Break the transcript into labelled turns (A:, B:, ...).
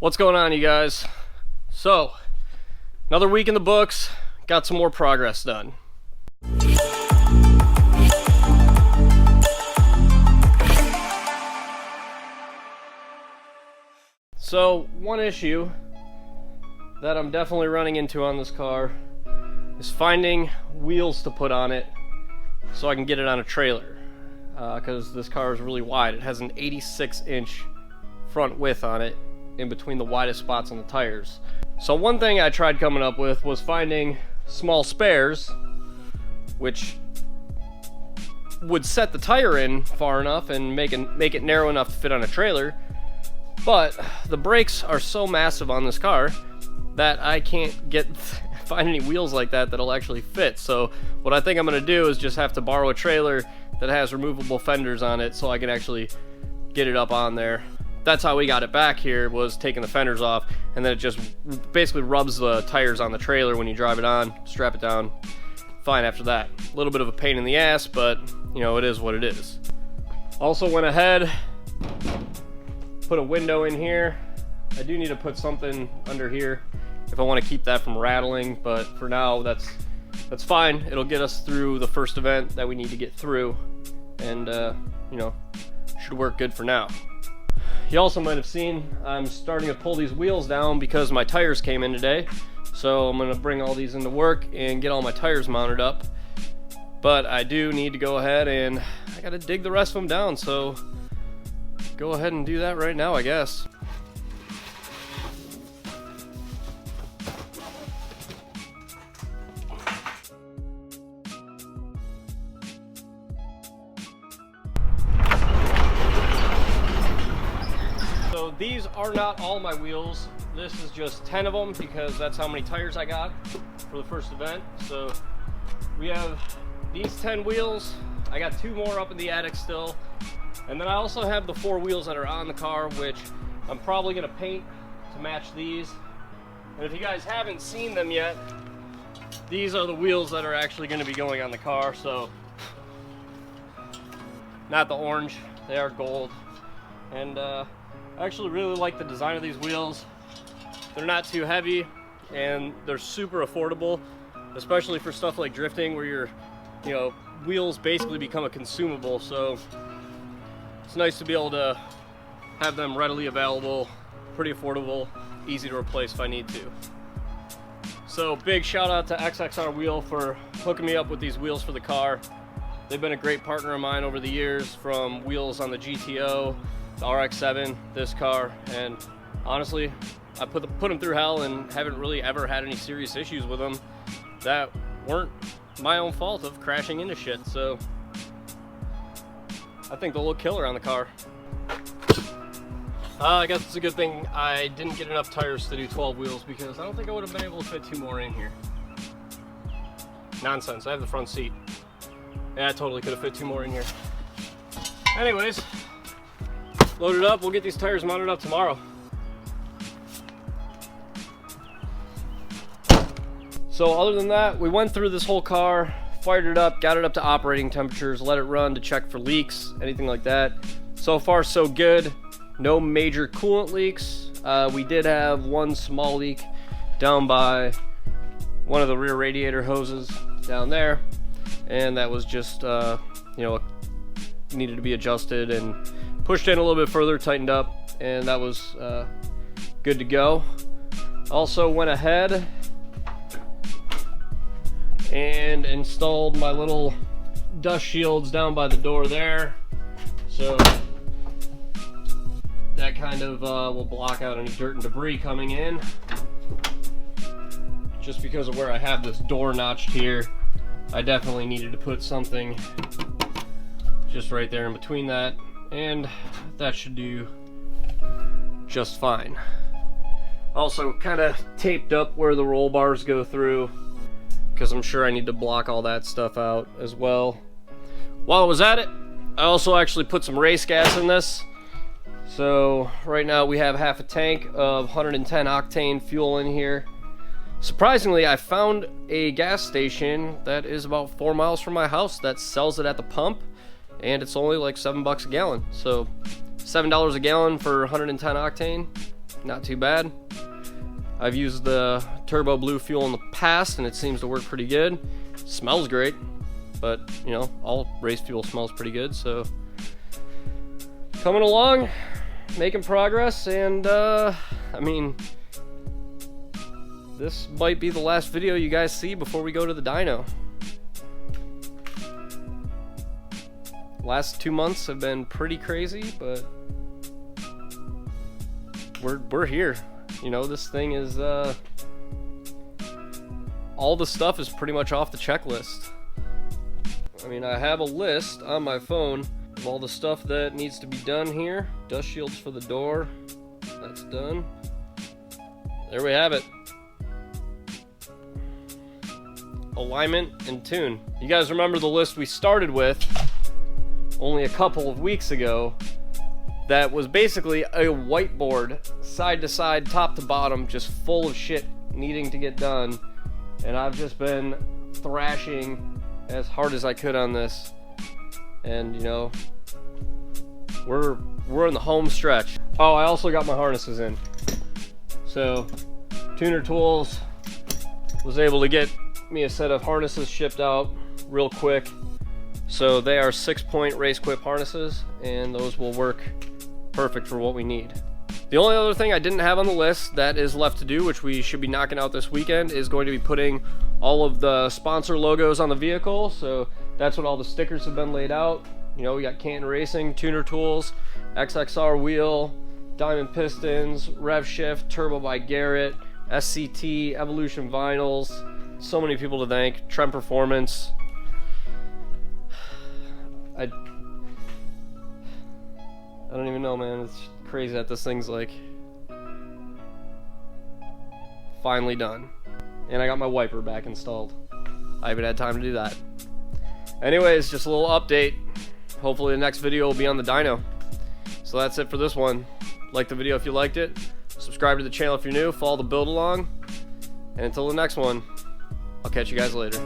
A: What's going on, you guys? So, another week in the books, got some more progress done. So, one issue that I'm definitely running into on this car is finding wheels to put on it so I can get it on a trailer, because this car is really wide. It has an 86-inch front width on it in between the widest spots on the tires. So one thing I tried coming up with was finding small spares which would set the tire in far enough and make it narrow enough to fit on a trailer, but the brakes are so massive on this car that I can't find any wheels like that that'll actually fit. So what I think I'm gonna do is just have to borrow a trailer that has removable fenders on it so I can actually get it up on there. That's how we got it back here, was taking the fenders off, and then it just basically rubs the tires on the trailer when you drive it on, strap it down, fine after that. A little bit of a pain in the ass, but you know, it is what it is. Also went ahead, put a window in here. I do need to put something under here if I want to keep that from rattling, but for now that's fine. It'll get us through the first event that we need to get through, and you know, should work good for now. You also might have seen I'm starting to pull these wheels down because my tires came in today. So I'm gonna bring all these into work and get all my tires mounted up. But I do need to go ahead and I gotta dig the rest of them down. So go ahead and do that right now, I guess. So these are not all my wheels. This is just 10 of them because that's how many tires I got for the first event. So we have these 10 wheels. I got 2 more up in the attic still. And then I also have the 4 wheels that are on the car, which I'm probably gonna paint to match these. And if you guys haven't seen them yet, these are the wheels that are actually gonna be going on the car. So not the orange, they are gold. And I actually really like the design of these wheels. They're not too heavy and they're super affordable, especially for stuff like drifting where your wheels basically become a consumable. So it's nice to be able to have them readily available, pretty affordable, easy to replace if I need to. So big shout out to XXR Wheel for hooking me up with these wheels for the car. They've been a great partner of mine over the years, from wheels on the GTO, the RX-7, this car, and honestly, I put them through hell and haven't really ever had any serious issues with them that weren't my own fault of crashing into shit. So I think they'll look killer on the car. I guess it's a good thing I didn't get enough tires to do 12 wheels, because I don't think I would have been able to fit 2 more in here. Nonsense, I have the front seat. Yeah, I totally could have fit 2 more in here. Anyways, load it up, we'll get these tires mounted up tomorrow. So other than that, we went through this whole car, fired it up, got it up to operating temperatures, let it run to check for leaks, anything like that. So far so good, no major coolant leaks. We did have one small leak down by one of the rear radiator hoses down there, and that was just needed to be adjusted and pushed in a little bit further, tightened up, and that was good to go. Also went ahead and installed my little dust shields down by the door there, so that kind of will block out any dirt and debris coming in. Just because of where I have this door notched here, I definitely needed to put something just right there in between that, and that should do just fine. Also kind of taped up where the roll bars go through, because I'm sure I need to block all that stuff out as well. While I was at it, I also actually put some race gas in this. So right now we have half a tank of 110 octane fuel in here. Surprisingly, I found a gas station that is about 4 miles from my house that sells it at the pump, and it's only like $7 a gallon. So $7 a gallon for 110 octane, not too bad. I've used the turbo blue fuel in the past and it seems to work pretty good. Smells great, but you know, all race fuel smells pretty good. So coming along, making progress, and I mean, this might be the last video you guys see before we go to the dyno. Last 2 months have been pretty crazy, but we're here. You know, this thing is all the stuff is pretty much off the checklist. I mean, I have a list on my phone of all the stuff that needs to be done here. Dust shields for the door, that's done. There we have it. Alignment and tune. You guys remember the list we started with only a couple of weeks ago? That was basically a whiteboard, side to side, top to bottom, just full of shit needing to get done. And I've just been thrashing as hard as I could on this. And you know, we're in the home stretch. Oh, I also got my harnesses in. So, Tuner Tools was able to get me a set of harnesses shipped out real quick. So they are 6-point race quip harnesses, and those will work perfect for what we need. The only other thing I didn't have on the list that is left to do, which we should be knocking out this weekend, is going to be putting all of the sponsor logos on the vehicle. So that's what all the stickers have been laid out. You know, we got Canton Racing, Tuner Tools, XXR Wheel, Diamond Pistons, Rev Shift, Turbo by Garrett, SCT, Evolution Vinyls. So many people to thank. Trem Performance. I don't even know, man. It's crazy that this thing's like finally done. And I got my wiper back installed. I haven't had time to do that. Anyways, just a little update. Hopefully the next video will be on the dyno. So that's it for this one. Like the video if you liked it. Subscribe to the channel if you're new. Follow the build along. And until the next one, I'll catch you guys later.